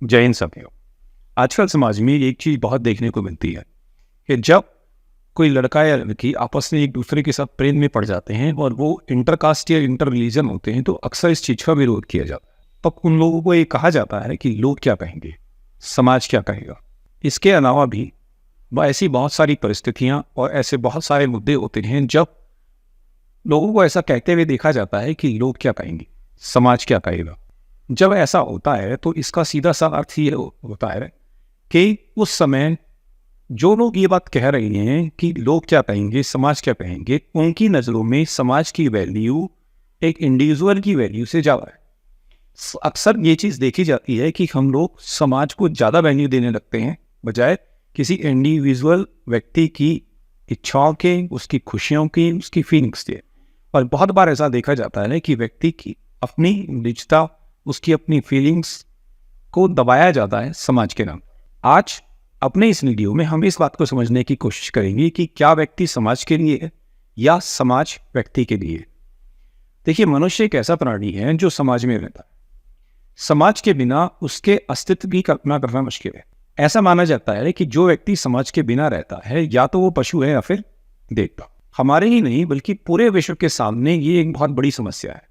जय हिंद साथियों। आजकल समाज में एक चीज बहुत देखने को मिलती है कि जब कोई लड़का या लड़की आपस में एक दूसरे के साथ प्रेम में पड़ जाते हैं और वो इंटरकास्ट या इंटर रिलीजन होते हैं तो अक्सर इस चीज का विरोध किया जाता है। तब उन लोगों को ये कहा जाता है कि लोग क्या कहेंगे, समाज क्या कहेगा। इसके अलावा भी ऐसी बहुत सारी परिस्थितियां और ऐसे बहुत सारे मुद्दे होते हैं जब लोगों को ऐसा कहते हुए देखा जाता है कि लोग क्या कहेंगे, समाज क्या कहेगा। जब ऐसा होता है तो इसका सीधा सा अर्थ ये होता है कि उस समय जो लोग ये बात कह रहे हैं कि लोग क्या कहेंगे, समाज क्या कहेंगे, उनकी नज़रों में समाज की वैल्यू एक इंडिविजुअल की वैल्यू से ज़्यादा है। अक्सर ये चीज़ देखी जाती है कि हम लोग समाज को ज़्यादा वैल्यू देने लगते हैं बजाय किसी इंडिविजुअल व्यक्ति की इच्छाओं के, उसकी खुशियों की, उसकी फीलिंग्स के। और बहुत बार ऐसा देखा जाता है कि व्यक्ति की अपनी निजता, उसकी अपनी फीलिंग्स को दबाया जाता है समाज के नाम। आज अपने इस वीडियो में हम इस बात को समझने की कोशिश करेंगे कि क्या व्यक्ति समाज के लिए है या समाज व्यक्ति के लिए। देखिए, मनुष्य एक ऐसा प्राणी है जो समाज में रहता है। समाज के बिना उसके अस्तित्व की कल्पना करना मुश्किल है। ऐसा माना जाता है कि जो व्यक्ति समाज के बिना रहता है या तो वो पशु है या फिर देवता। हमारे ही नहीं बल्कि पूरे विश्व के सामने ये एक बहुत बड़ी समस्या है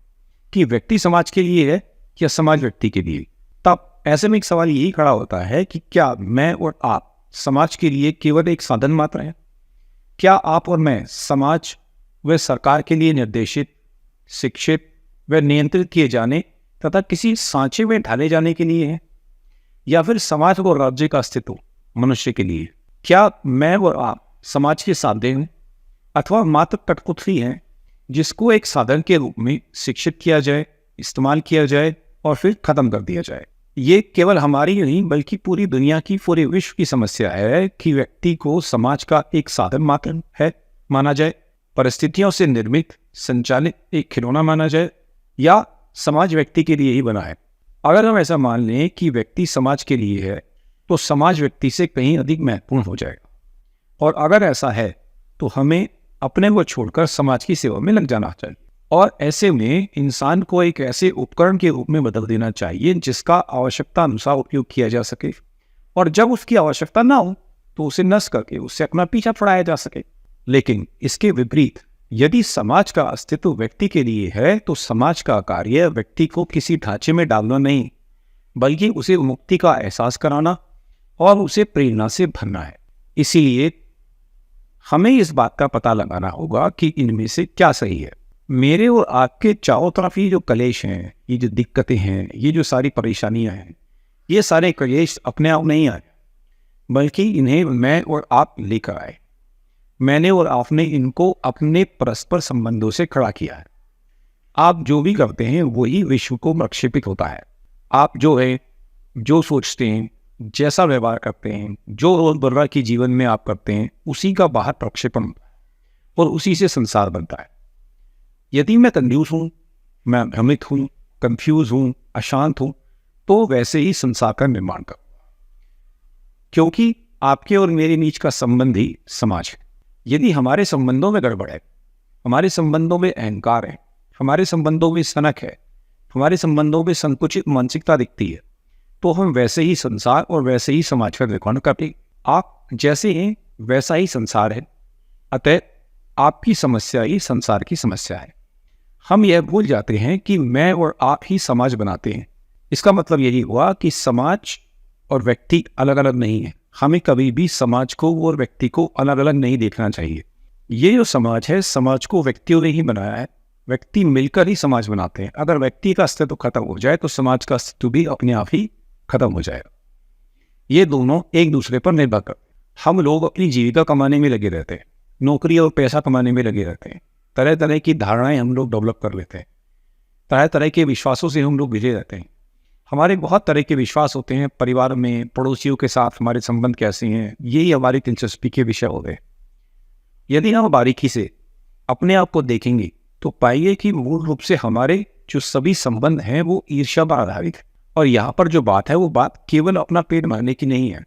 कि व्यक्ति समाज के लिए है या समाज व्यक्ति के लिए। तब ऐसे में एक सवाल यही खड़ा होता है कि क्या मैं और आप समाज के लिए केवल एक साधन मात्र हैं? क्या आप और मैं समाज व सरकार के लिए निर्देशित, शिक्षित व नियंत्रित किए जाने तथा किसी सांचे में ढाले जाने के लिए हैं, या फिर समाज और राज्य का अस्तित्व मनुष्य के लिए? क्या मैं और आप समाज के साधे हैं अथवा मात्र कठपुतली हैं जिसको एक साधन के रूप में शिक्षित किया जाए, इस्तेमाल किया जाए और फिर खत्म कर दिया जाए? ये केवल हमारी नहीं बल्कि पूरी दुनिया की, पूरे विश्व की समस्या है कि व्यक्ति को समाज का एक साधन मात्र है माना जाए, परिस्थितियों से निर्मित, संचालित एक खिलौना माना जाए, या समाज व्यक्ति के लिए ही बना है। अगर हम ऐसा मान लें कि व्यक्ति समाज के लिए है तो समाज व्यक्ति से कहीं अधिक महत्वपूर्ण हो जाएगा। और अगर ऐसा है तो हमें अपने को छोड़कर समाज की सेवा में लग जाना चाहिए और ऐसे में इंसान को एक ऐसे उपकरण के रूप में बदल देना चाहिए जिसका आवश्यकता अनुसार उपयोग किया जा सके, और जब उसकी आवश्यकता ना हो तो उसे नष्ट करके उससे अपना पीछा छुड़ाया जा सके। लेकिन इसके विपरीत यदि समाज का अस्तित्व व्यक्ति के लिए है तो समाज का कार्य व्यक्ति को किसी ढांचे में डालना नहीं बल्कि उसे मुक्ति का एहसास कराना और उसे प्रेरणा से भरना है। इसीलिए हमें इस बात का पता लगाना होगा कि इनमें से क्या सही है। मेरे और आपके चारों तरफ ये जो कलेश हैं, ये जो दिक्कतें हैं, ये जो सारी परेशानियां हैं, ये सारे कलेश अपने आप नहीं आए बल्कि इन्हें मैं और आप लेकर आए। मैंने और आपने इनको अपने परस्पर संबंधों से खड़ा किया है। आप जो भी करते हैं वही विश्व को प्रक्षेपित होता है। आप जो है, जो सोचते हैं, जैसा व्यवहार करते हैं, जो रोजमर्रा की जीवन में आप करते हैं, उसी का बाहर प्रक्षेपण होता है और उसी से संसार बनता है। यदि मैं कंफ्यूज हूँ, मैं भ्रमित हूँ, कंफ्यूज हूँ, अशांत हूँ, तो वैसे ही संसार का निर्माण करूँ, क्योंकि आपके और मेरे बीच का संबंध ही समाज है। यदि हमारे संबंधों में गड़बड़ है, हमारे संबंधों में अहंकार है, हमारे संबंधों में सनक है, हमारे संबंधों में संकुचित मानसिकता दिखती है, तो हम वैसे ही संसार और वैसे ही समाज का निर्माण करते। आप जैसे हैं वैसा ही संसार है, अतः आपकी समस्या ही संसार की समस्या है। हम यह भूल जाते हैं कि मैं और आप ही समाज बनाते हैं। इसका मतलब यही हुआ कि समाज और व्यक्ति अलग अलग नहीं है। हमें कभी भी समाज को और व्यक्ति को अलग अलग नहीं देखना चाहिए। ये जो समाज है, समाज को व्यक्तियों ने ही बनाया है, व्यक्ति मिलकर ही समाज बनाते हैं। अगर व्यक्ति का अस्तित्व खत्म हो जाए तो समाज का अस्तित्व भी अपने आप ही खत्म हो जाएगा। ये दोनों एक दूसरे पर निर्भर करते हैं। हम लोग अपनी जीविका कमाने में लगे रहते हैं, नौकरी और पैसा कमाने में लगे रहते हैं, तरह तरह की धारणाएं हम लोग डेवलप कर लेते हैं, तरह तरह के विश्वासों से हम लोग घिरे रहते हैं। हमारे बहुत तरह के विश्वास होते हैं, परिवार में, पड़ोसियों के साथ हमारे संबंध कैसे हैं, यही हमारी दिलचस्पी के विषय हो गए। यदि हम बारीकी से अपने आप को देखेंगे तो पाइए कि मूल रूप से हमारे जो सभी संबंध हैं वो ईर्ष्या पर आधारित है। और यहाँ पर जो बात है वो बात केवल अपना पेट भरने की नहीं है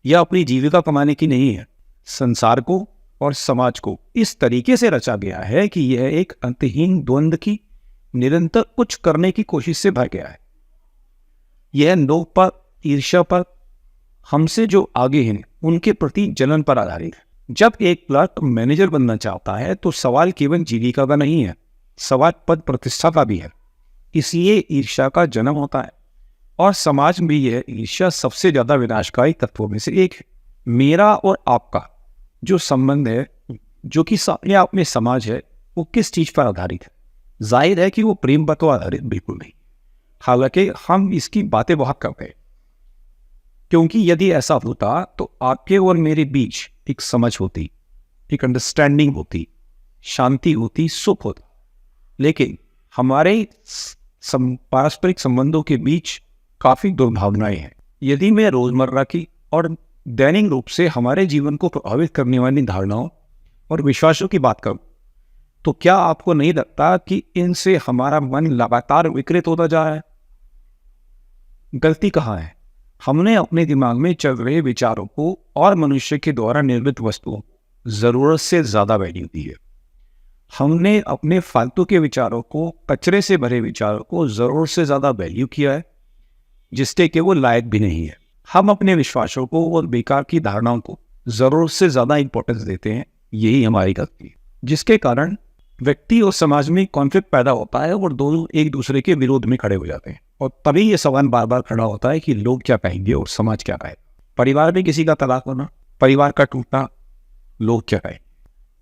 या अपनी जीविका कमाने की नहीं है। संसार को और समाज को इस तरीके से रचा गया है कि यह एक अंतहीन द्वंद्व की निरंतर कुछ करने की कोशिश से भर गया है। यह लोग पर ईर्ष्या पर, हमसे जो आगे हैं उनके प्रति जलन पर आधारित है। जब एक क्लर्क मैनेजर बनना चाहता है तो सवाल केवल जीविका का नहीं है, सवाल पद प्रतिष्ठा का भी है। इसलिए ईर्ष्या का जन्म होता है और समाज में यह ईर्ष्या सबसे ज्यादा विनाशकारी तत्वों में से एक है। मेरा और आपका जो संबंध है, जो कि अपने आप में समाज है, वो किस चीज पर आधारित है? जाहिर है कि वो प्रेम पर तो आधारित बिल्कुल नहीं। हालांकि हम इसकी बातें बहुत करते हैं, क्योंकि यदि ऐसा होता तो आपके और मेरे बीच एक समझ होती, एक अंडरस्टैंडिंग होती, शांति होती, सुख होता। लेकिन हमारे पारस्परिक संबंधों के बीच काफी दुर्भावनाएं हैं। यदि मैं रोजमर्रा की और दैनिक रूप से हमारे जीवन को प्रभावित करने वाली धारणाओं और विश्वासों की बात करूं, तो क्या आपको नहीं लगता कि इनसे हमारा मन लगातार विकृत होता जा रहा है? गलती कहाँ है? हमने अपने दिमाग में चल रहे विचारों को और मनुष्य के द्वारा निर्मित वस्तुओं जरूरत से ज्यादा वैल्यू दी है। हमने अपने फालतू के विचारों को, कचरे से भरे विचारों को जरूरत से ज्यादा वैल्यू किया है, जिसके कि वो लायक भी नहीं है। हम अपने विश्वासों को और बेकार की धारणाओं को जरूरत से ज्यादा इंपॉर्टेंस देते हैं। यही हमारी गलती है, जिसके कारण व्यक्ति और समाज में कॉन्फ्लिक्ट पैदा होता है और दोनों एक दूसरे के विरोध में खड़े हो जाते हैं। और तभी ये सवाल बार बार खड़ा होता है कि लोग क्या कहेंगे और समाज क्या कहेगा। परिवार में किसी का तलाक होना, परिवार का टूटना, लोग क्या कहेंगे।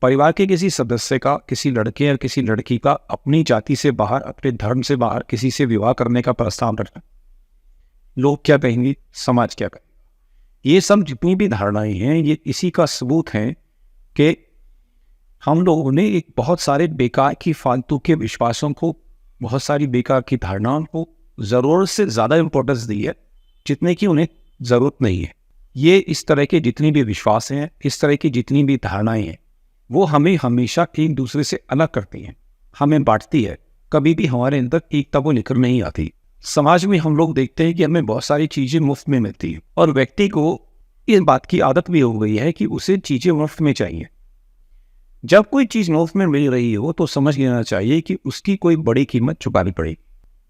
परिवार के किसी सदस्य का, किसी लड़के या किसी लड़की का अपनी जाति से बाहर, अपने धर्म से बाहर किसी से विवाह करने का प्रस्ताव रखना, लोग क्या कहेंगे, समाज क्या कहेगा। ये सब जितनी भी धारणाएं हैं, ये इसी का सबूत है कि हम लोगों ने एक बहुत सारे बेकार की फालतू के विश्वासों को, बहुत सारी बेकार की धारणाओं को जरूरत से ज्यादा इंपॉर्टेंस दी है, जितने की उन्हें जरूरत नहीं है। ये इस तरह के जितनी भी विश्वास हैं, इस तरह की जितनी भी धारणाएं हैं, वो हमें हमेशा एक दूसरे से अलग करती हैं, हमें बांटती है। कभी भी हमारे अंदर एकता को निखर नहीं आती। समाज में हम लोग देखते हैं कि हमें बहुत सारी चीजें मुफ्त में मिलती है और व्यक्ति को इस बात की आदत भी हो गई है कि उसे चीजें मुफ्त में चाहिए। जब कोई चीज मुफ्त में मिल रही हो तो समझ लेना चाहिए कि उसकी कोई बड़ी कीमत चुकानी पड़ेगी।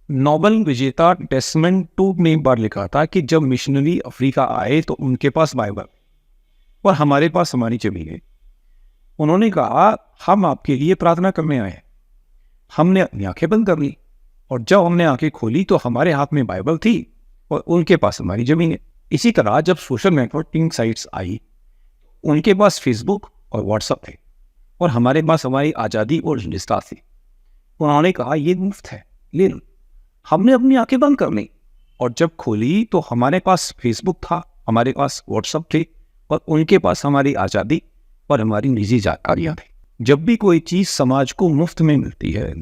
नोबेल विजेता डेसमंड टूटू ने एक बार लिखा था कि जब मिशनरी अफ्रीका आए तो उनके पास बाइबल और हमारे पास हमारी जमीनें। उन्होंने कहा, हम आपके लिए प्रार्थना करने आए हैं। हमने अपनी आंखें बंद कर ली और जब हमने आंखें खोली तो हमारे हाथ में बाइबल थी और उनके पास हमारी जमीनें। इसी तरह जब सोशल नेटवर्किंग साइट्स आई, उनके पास फेसबुक और व्हाट्सएप थे और हमारे पास हमारी आज़ादी और इंस्टा थी। उन्होंने कहा, ये मुफ्त है, ले लो। हमने अपनी आंखें बंद कर ली और जब खोली तो हमारे पास फेसबुक था, हमारे पास व्हाट्सएप थे और उनके पास हमारी आज़ादी और हमारी निजी जानकारियां थी। जब भी कोई चीज़ समाज को मुफ्त में मिलती है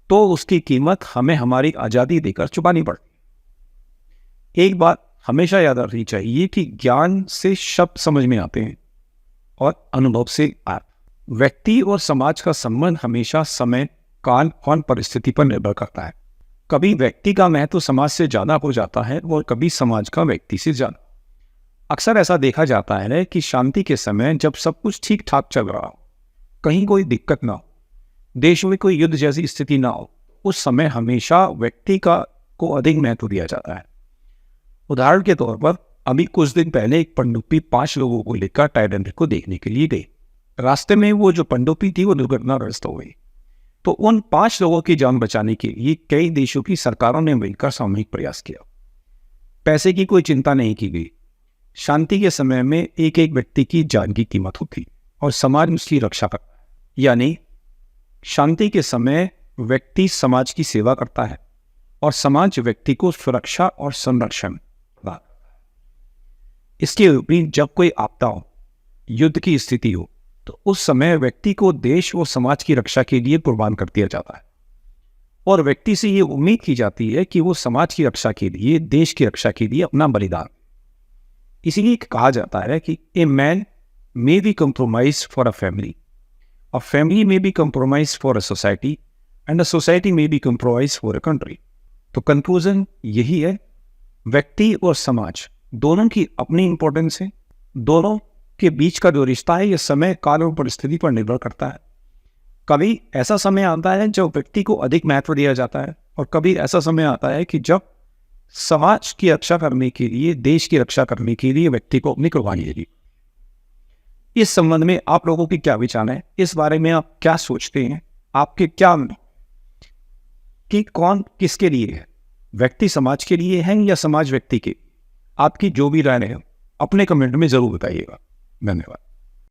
तो उसकी कीमत हमें हमारी आज़ादी देकर चुकानी पड़ती। एक बात हमेशा याद रखनी चाहिए कि ज्ञान से शब्द समझ में आते हैं और अनुभव से अर्थ। व्यक्ति और समाज का संबंध हमेशा समय, काल और परिस्थिति पर निर्भर करता है। कभी व्यक्ति का महत्व समाज से ज्यादा हो जाता है और कभी समाज का व्यक्ति से ज्यादा। अक्सर ऐसा देखा जाता है कि शांति के समय, जब सब कुछ ठीक ठाक चल रहा हो, कहीं कोई दिक्कत ना हो, देश में कोई युद्ध जैसी स्थिति ना हो, उस समय हमेशा व्यक्ति को अधिक महत्व दिया जाता है। उदाहरण के तौर पर अभी कुछ दिन पहले एक पनडुब्बी 5 लोगों को लेकर टाइटैनिक को देखने के लिए गई। रास्ते में वो जो पनडुब्बी थी वो दुर्घटनाग्रस्त हो गई। तो उन 5 लोगों की जान बचाने के लिए कई देशों की सरकारों ने मिलकर सामूहिक प्रयास किया। पैसे की कोई चिंता नहीं की गई। शांति के समय में एक एक व्यक्ति की जान की कीमत होती और समाज उसकी रक्षा करता है। यानी शांति के समय व्यक्ति समाज की सेवा करता है और समाज व्यक्ति को सुरक्षा और संरक्षण प्रदान करता है। इसके विपरीत जब कोई आपदा हो, युद्ध की स्थिति हो, तो उस समय व्यक्ति को देश और समाज की रक्षा के लिए कुर्बान कर दिया जाता है और व्यक्ति से ये उम्मीद की जाती है कि वो समाज की रक्षा के लिए, देश की रक्षा के लिए अपना बलिदान। इसीलिए कहा जाता है कि a man may be compromise for a family may be compromise for a society and a society may be compromise for a country. तो कंक्लूजन यही है, व्यक्ति और समाज दोनों की अपनी इंपॉर्टेंस है। दोनों के बीच का जो रिश्ता है ये समय, काल और परिस्थिति पर निर्भर करता है। कभी ऐसा समय आता है जब व्यक्ति को अधिक महत्व दिया जाता है और कभी ऐसा समय आता है कि जब समाज की रक्षा करने के लिए, देश की रक्षा करने के लिए व्यक्ति को अपनी कुर्बानी देनी। इस संबंध में आप लोगों की क्या विचार है? इस बारे में आप क्या सोचते हैं? आपके क्या कि कौन किसके लिए है? व्यक्ति समाज के लिए है या समाज व्यक्ति के? आपकी जो भी राय है अपने कमेंट में जरूर बताइएगा। धन्यवाद।